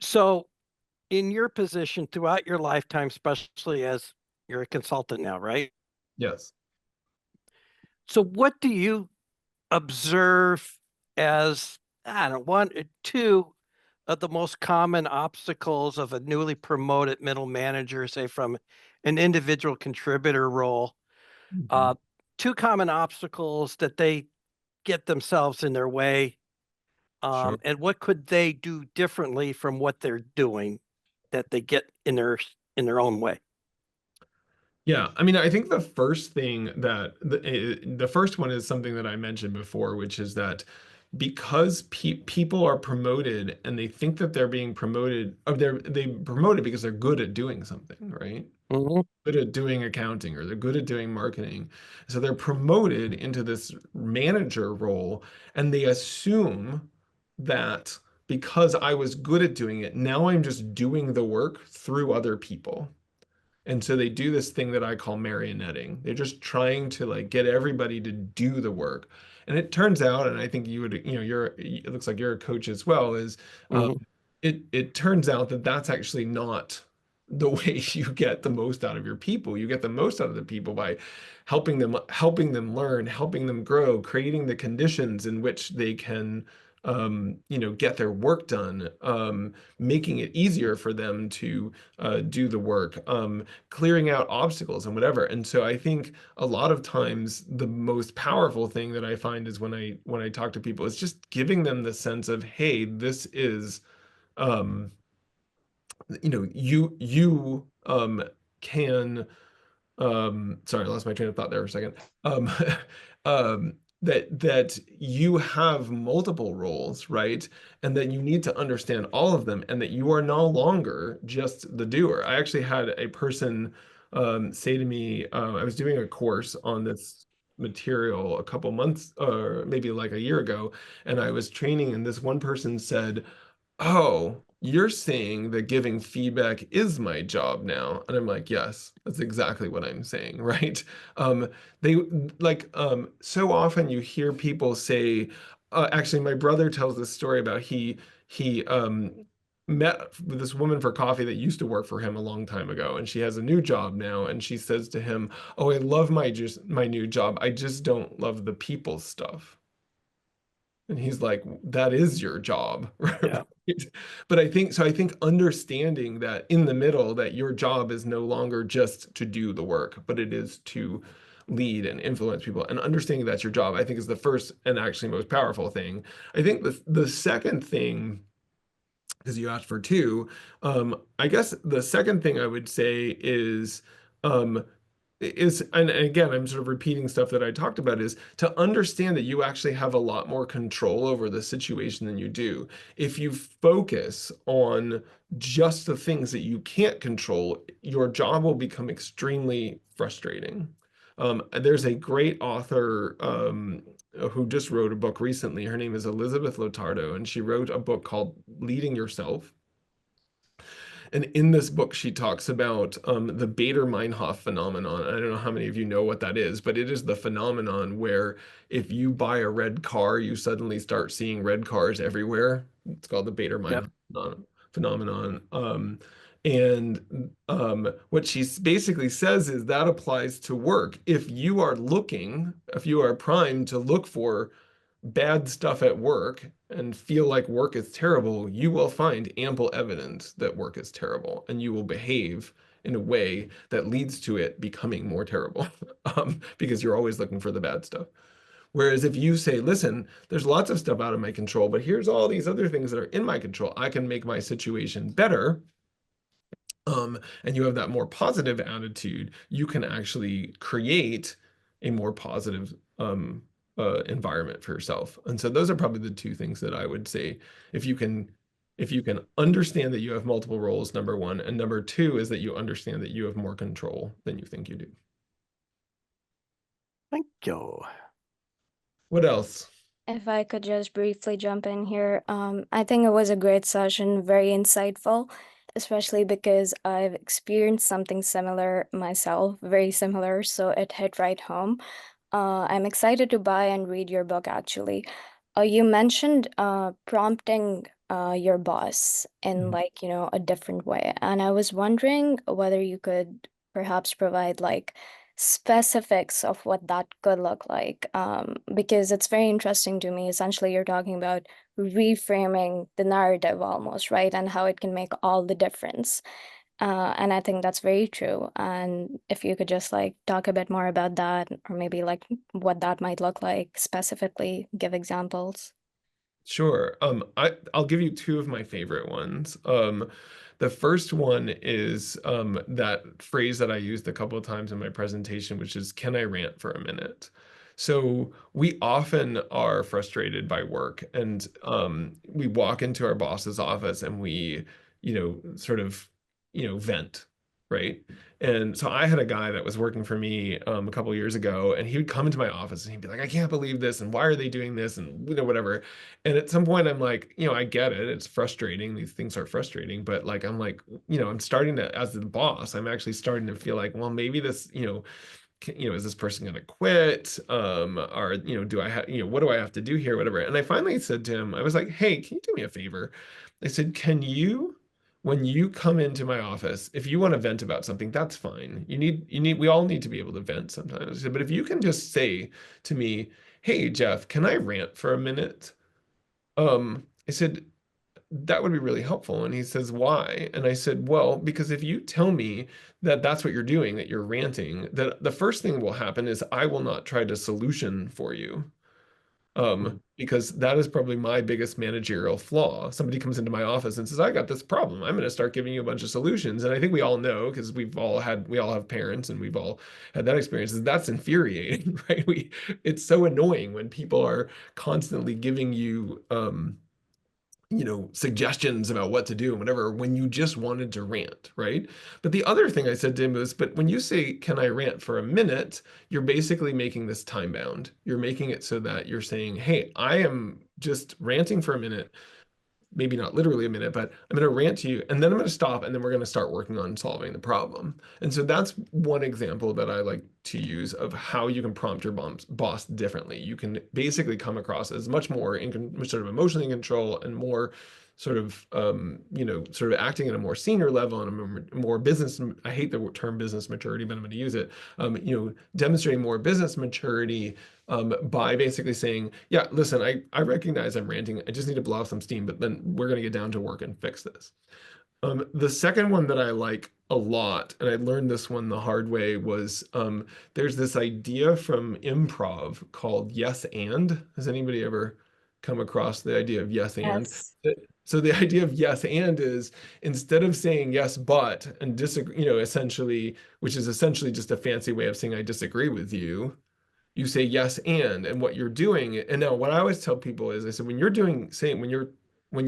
So in your position throughout your lifetime, especially as you're a consultant now, right? Yes. So what do you observe as, I don't know, one or two of the most common obstacles of a newly promoted middle manager, say from an individual contributor role? Mhm. Two common obstacles that they get themselves in their way, Sure. and what could they do differently from what they're doing that they get in their own way? Yeah, I mean, I think the first thing that the first one is something that I mentioned before, which is that because people are promoted and they think that they're being promoted, or they promoted because they're good at doing something, right? Mhm. Good at doing accounting or they're good at doing marketing. So they're promoted into this manager role and they assume that because I was good at doing it, now I'm just doing the work through other people. And so they do this thing that I call marionetting. They're just trying to like get everybody to do the work. And it turns out, and I think you would, it looks like you're a coach as well, is um, Mhm. it turns out that that's actually not the way you get the most out of your people. You get the most out of the people by helping them learn, helping them grow, creating the conditions in which they can get their work done, making it easier for them to do the work, clearing out obstacles and whatever. And so I think a lot of times the most powerful thing that I find is when I talk to people is just giving them the sense of, hey, this is um, you can sorry, I lost my train of thought there for a second. Um, that you have multiple roles, right? And that you need to understand all of them, and that you are no longer just the doer. I actually had a person say to me, I was doing a course on this material a couple months or maybe like a year ago, and I was training, and this one person said, oh, you're saying that giving feedback is my job now. And I'm like, yes, that's exactly what I'm saying, right? They so often you hear people say, actually, my brother tells this story about he met with this woman for coffee that used to work for him a long time ago, and she has a new job now, and she says to him, oh, I love my new job. I just don't love the people stuff. And he's like, that is your job. Yeah. Right? But I think understanding that in the middle, that your job is no longer just to do the work, but it is to lead and influence people. And understanding that's your job, I think is the first and actually most powerful thing. I think the second thing, because you asked for two, I guess the second thing I would say um, and again, I'm sort of repeating stuff that I talked about, is to understand that you actually have a lot more control over the situation than you do. If you focus on just the things that you can't control, your job will become extremely frustrating. There's a great author who just wrote a book recently. Her name is Elizabeth Lotardo, and she wrote a book called Leading Yourself. And in this book, she talks about the Bader-Meinhof phenomenon. I don't know how many of you know what that is, but it is the phenomenon where if you buy a red car, you suddenly start seeing red cars everywhere. It's called the Yep. Bader-Meinhof phenomenon. And what she basically says is that applies to work. If you are primed to look for bad stuff at work and feel like work is terrible, you will find ample evidence that work is terrible, and you will behave in a way that leads to it becoming more terrible, because you're always looking for the bad stuff. Whereas if you say, listen, there's lots of stuff out of my control, but here's all these other things that are in my control, I can make my situation better. And you have that more positive attitude, you can actually create a more positive environment for yourself. And so those are probably the two things that I would say. If you can understand that you have multiple roles, number one, and number two is that you understand that you have more control than you think you do. Thank you. What else? If I could just briefly jump in here, I think it was a great session, very insightful, especially because I've experienced something similar myself, very similar, so it hit right home. I'm excited to buy and read your book, actually. You mentioned prompting your boss in a different way, and I was wondering whether you could perhaps provide like specifics of what that could look like, because it's very interesting to me. Essentially, you're talking about reframing the narrative almost, right? And how it can make all the difference. And I think that's very true. And if you could just like talk a bit more about that, or maybe like what that might look like specifically, give examples. Sure. I'll give you two of my favorite ones. The first one is that phrase that I used a couple of times in my presentation, which is, can I rant for a minute? So we often are frustrated by work, and we walk into our boss's office and we, sort of, vent, right? And so I had a guy that was working for me a couple of years ago, and he would come into my office and he'd be like, I can't believe this, and why are they doing this, and whatever. And at some point I'm like, I get it. It's frustrating. These things are frustrating, but like I'm like, I'm starting to, as the boss, I'm actually starting to feel like, well, maybe this, is this person going to quit? Or, do I have, what do I have to do here? Whatever. And I finally said to him, I was like, hey, can you do me a favor? I said, when you come into my office, if you want to vent about something, that's fine. We all need to be able to vent sometimes. I said, but if you can just say to me, hey, Jeff, can I rant for a minute? I said, that would be really helpful. And he says, why? And I said, well, because if you tell me that that's what you're doing, that you're ranting, that the first thing will happen is I will not try to solution for you. Because that is probably my biggest managerial flaw. Somebody comes into my office and says, I got this problem. I'm going to start giving you a bunch of solutions. And I think we all know, because we all have parents and we've all had that experience, is that's infuriating, right? It's so annoying when people are constantly giving you, suggestions about what to do and whatever, when you just wanted to rant, right? But the other thing I said to him was, but when you say, can I rant for a minute, you're basically making this time bound. You're making it so that you're saying, hey, I am just ranting for a minute, maybe not literally a minute, but I'm going to rant to you, and then I'm going to stop, and then we're going to start working on solving the problem. And so that's one example that I like to use of how you can prompt your boss differently. You can basically come across as much more sort of emotionally in control and more sort of, sort of acting at a more senior level and a more business, I hate the term business maturity, but I'm going to use it, demonstrating more business maturity by basically saying, yeah, listen, I recognize I'm ranting. I just need to blow off some steam, but then we're going to get down to work and fix this. The second one that I like a lot, and I learned this one the hard way, was there's this idea from improv called yes and. Has anybody ever come across the idea of yes and? Yes. So the idea of yes and is, instead of saying yes but and disagree, essentially, which is essentially just a fancy way of saying I disagree with you, you say yes and what you're doing. And now what I always tell people is, I said, when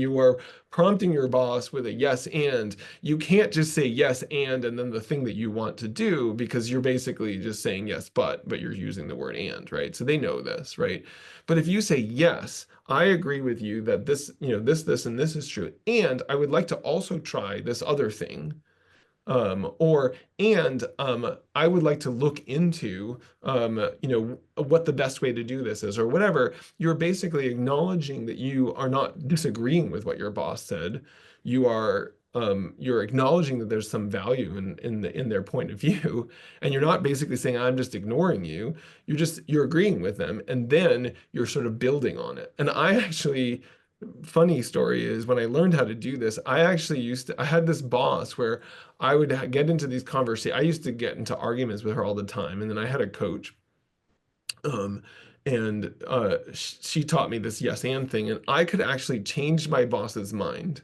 you are prompting your boss with a yes and, you can't just say yes and then the thing that you want to do, because you're basically just saying yes but you're using the word and, right? So they know this, right? But if you say yes, I agree with you that this, this and this is true, and I would like to also try this other thing, I would like to look into, what the best way to do this is, or whatever. You're basically acknowledging that you are not disagreeing with what your boss said. You're acknowledging that there's some value in their point of view, and you're not basically saying, I'm just ignoring you. You're agreeing with them, and then you're sort of building on it. And I actually, funny story is, when I learned how to do this, I had this boss where I would get into these conversations. I used to get into arguments with her all the time. And then I had a coach, and she taught me this yes and thing, and I could actually change my boss's mind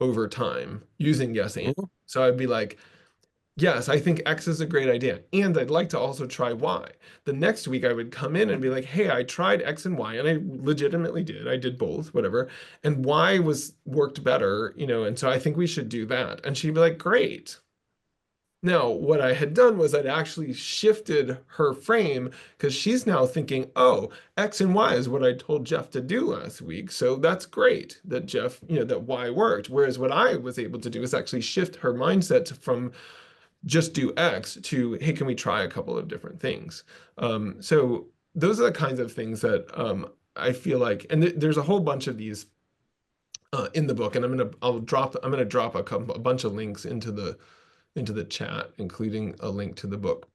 over time using yes and. So I'd be like, yes, I think X is a great idea, and I'd like to also try Y. The next week I would come in and be like, hey, I tried X and Y, and I legitimately did. I did both, whatever. And Y worked better, and so I think we should do that. And she'd be like, great. Now, what I had done was I'd actually shifted her frame, because she's now thinking, oh, X and Y is what I told Jeff to do last week. So that's great that that Y worked. Whereas what I was able to do is actually shift her mindset from just do X to, hey, can we try a couple of different things? So those are the kinds of things that I feel like, and there's a whole bunch of these in the book, and I'm gonna drop a bunch of links into the chat, including a link to the book.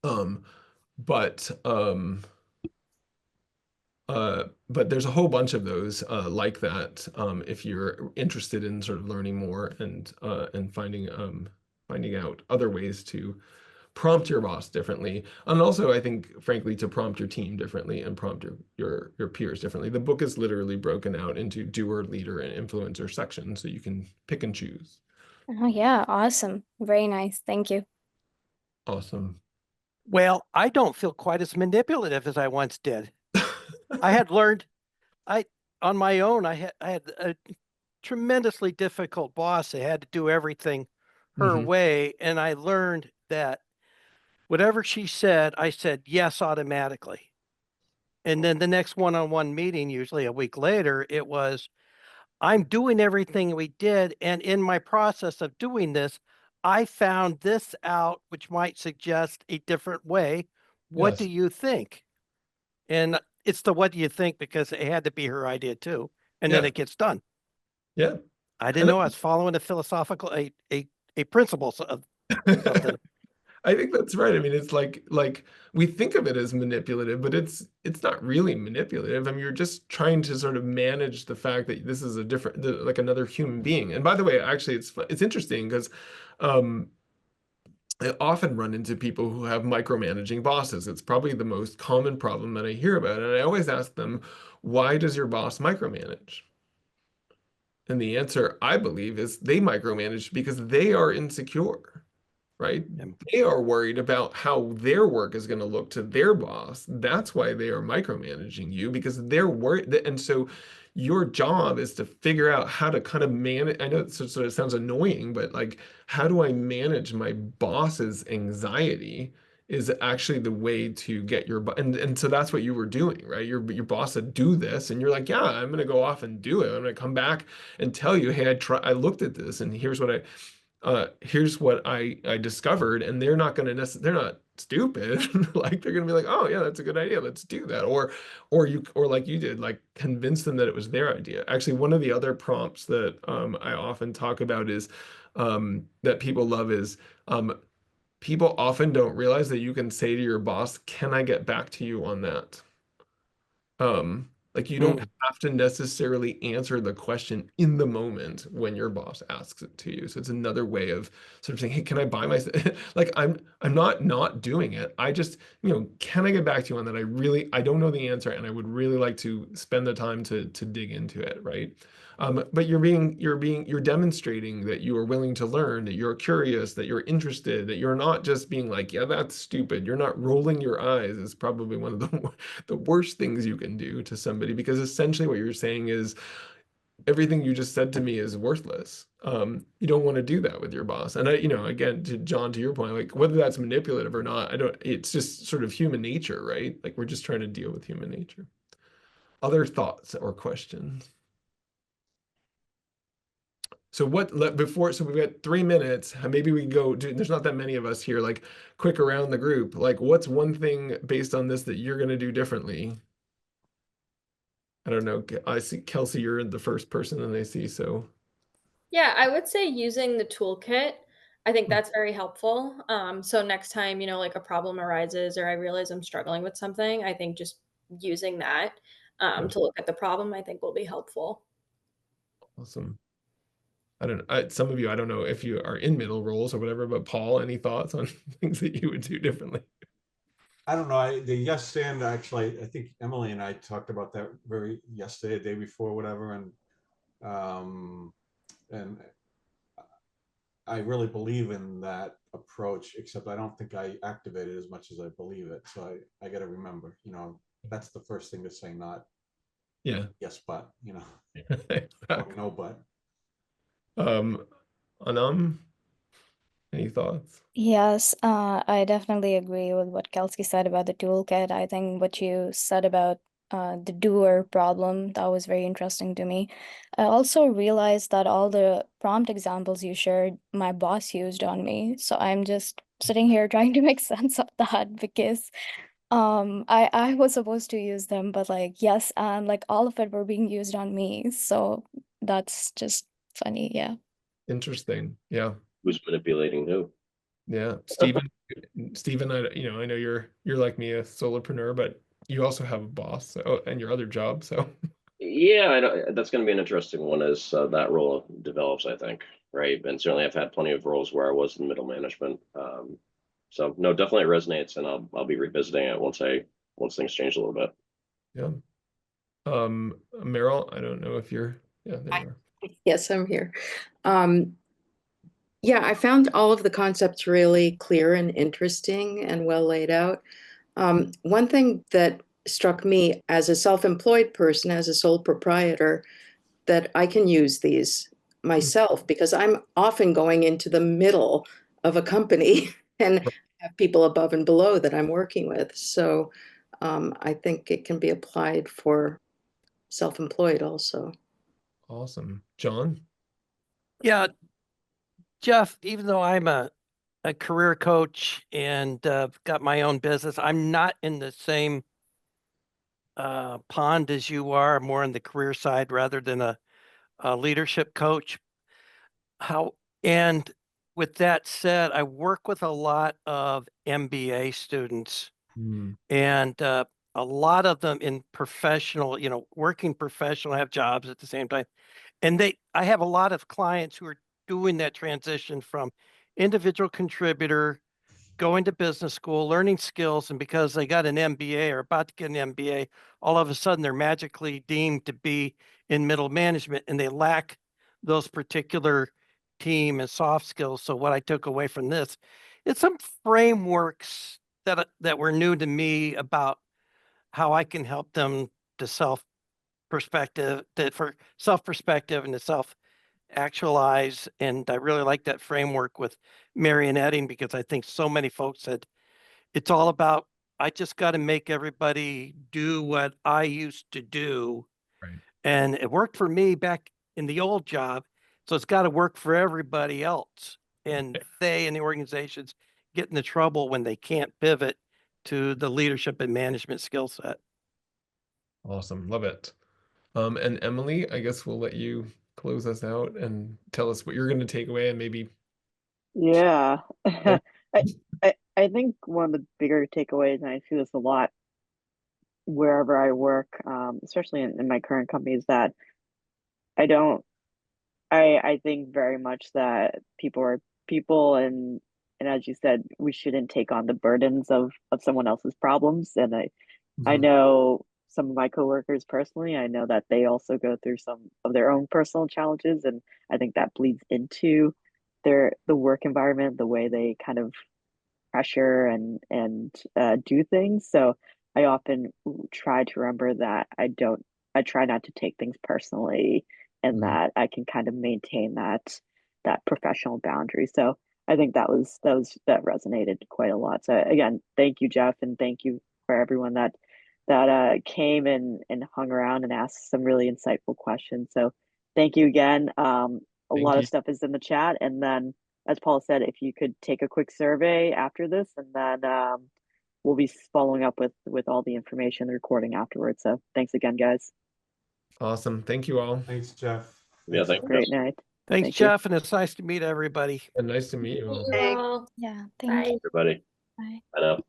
Um, but but there's a whole bunch of those like that. If you're interested in sort of learning more and finding out other ways to prompt your boss differently, and also I think frankly to prompt your team differently and prompt your peers differently. The book is literally broken out into doer, leader, and influencer sections, so you can pick and choose. Oh, yeah, awesome. Very nice. Thank you. Awesome. Well, I don't feel quite as manipulative as I once did. I had learned, on my own, I had a tremendously difficult boss. I had to do everything her Mhm. way, and I learned that whatever she said, I said yes automatically. And then the next one-on-one meeting, usually a week later, it was, I'm doing everything we did, and in my process of doing this, I found this out, which might suggest a different way. What do Yes. you think? And it's the what do you think because it had to be her idea too. And then Yeah. it gets done. Yeah. I didn't And know I was following a philosophical a principle of something. I think that's right. I mean, it's like we think of it as manipulative, but it's not really manipulative. I mean, you're just trying to sort of manage the fact that this is a different, like another human being. And by the way, actually, it's interesting because um, I often run into people who have micromanaging bosses. It's probably the most common problem that I hear about, and I always ask them, "Why does your boss micromanage?" And the answer, I believe, is they micromanage because they are insecure, right? And They are worried about how their work is going to look to their boss. That's why they are micromanaging you because they're worried. And so your job is to figure out how to kind of manage. I know it sort of sounds annoying, but like, how do I manage my boss's anxiety? Is actually the way to get and so that's what you were doing, right? Your boss said do this, and you're like, yeah, I'm gonna go off and do it. I'm gonna come back and tell you, hey, I looked at this, and here's what I discovered, and they're not going to they're not stupid. Like they're going to be like, oh yeah, that's a good idea, let's do that. Or like you did, like convince them that it was their idea. Actually, one of the other prompts that I often talk about is that people love is people often don't realize that you can say to your boss, can I get back to you on that? Like you don't have to necessarily answer the question in the moment when your boss asks it to you. So it's another way of sort of saying, "Hey, can I buy my like I'm not doing it. I just, can I get back to you on that? I don't know the answer and I would really like to spend the time to dig into it, right? But you're demonstrating that you are willing to learn, that you're curious, that you're interested, that you're not just being like, yeah, that's stupid. You're not rolling your eyes is probably one of the worst things you can do to somebody because essentially what you're saying is everything you just said to me is worthless. You don't want to do that with your boss. And again, to John, to your point, like whether that's manipulative or not, it's just sort of human nature, right? Like we're just trying to deal with human nature. Other thoughts or questions? So so we've got 3 minutes. Maybe we go, there's not that many of us here, like quick around the group. Like what's one thing based on this that you're going to do differently? I don't know. I see Kelsey, you're the first person that I see, so. Yeah, I would say using the toolkit. I think that's very helpful. So next time, like a problem arises or I realize I'm struggling with something, I think just using that to look at the problem, I think will be helpful. Awesome. Some of you, I don't know if you are in middle roles or whatever, but Paul, any thoughts on things that you would do differently? I don't know. The yes stand, actually, I think Emily and I talked about that yesterday, the day before, whatever. And I really believe in that approach, except I don't think I activate it as much as I believe it. So I got to remember, that's the first thing to say, not Yeah. yes, but, or Exactly. no, but. Anam, any thoughts? Yes, I definitely agree with what Kelsey said about the toolkit. I think what you said about the doer problem, that was very interesting to me. I also realized that all the prompt examples you shared, my boss used on me. So I'm just sitting here trying to make sense of that because I was supposed to use them, but like yes, and like all of it were being used on me. So that's just funny, yeah. Interesting. Yeah. Who's manipulating who? Yeah, Stephen, I know you're like me, a solopreneur, but you also have a boss, so, and your other job, so. Yeah, I know, that's going to be an interesting one as that role develops, I think, right? And certainly I've had plenty of roles where I was in middle management. So no, definitely it resonates, and I'll be revisiting it once things change a little bit. Yeah. Meryl, I don't know if you're, yeah, there you are. Yes, I'm here. Yeah, I found all of the concepts really clear and interesting and well laid out. One thing that struck me as a self-employed person, as a sole proprietor, that I can use these myself because I'm often going into the middle of a company and have people above and below that I'm working with. So I think it can be applied for self-employed also. Awesome. John? Yeah, Jeff, even though I'm a career coach and got my own business, I'm not in the same pond as you are, more on the career side rather than a leadership coach. And with that said, I work with a lot of MBA students, and a lot of them in professional, working professional, have jobs at the same time. And I have a lot of clients who are doing that transition from individual contributor, going to business school, learning skills, and because they got an MBA or about to get an MBA, all of a sudden they're magically deemed to be in middle management, and they lack those particular team and soft skills. So what I took away from this, it's some frameworks that were new to me about how I can help them to for self perspective and to self actualize. And I really like that framework with Marion Etting, because I think so many folks said it's all about, I just got to make everybody do what I used to do. Right. And it worked for me back in the old job. So it's got to work for everybody else. And they and the organizations get into trouble when they can't pivot to the leadership and management skill set. Awesome. Love it. And Emily, I guess we'll let you close us out and tell us what you're going to take away and maybe. Yeah. I think one of the bigger takeaways, and I see this a lot wherever I work, especially in my current company, is that I don't I think very much that people are people, and as you said, we shouldn't take on the burdens of someone else's problems. And I know some of my coworkers personally. I know that they also go through some of their own personal challenges, and I think that bleeds into the work environment, the way they kind of pressure and do things. So I often try to remember that I try not to take things personally, and that I can kind of maintain that professional boundary. So I think that resonated quite a lot. So again, thank you, Jeff, and thank you for everyone that came and hung around and asked some really insightful questions. So thank you again. A Thank lot you. of stuff is in the chat, and then, as Paul said, if you could take a quick survey after this, and then we'll be following up with all the information, the recording afterwards. So thanks again, guys. Awesome. Thank you all. Thanks, Jeff. Yeah, thank you. Great night. Thanks, Thank you. Jeff. And it's nice to meet everybody. And nice to meet you all. Thank you all. Yeah, Bye. thank you. Everybody. Bye. I know.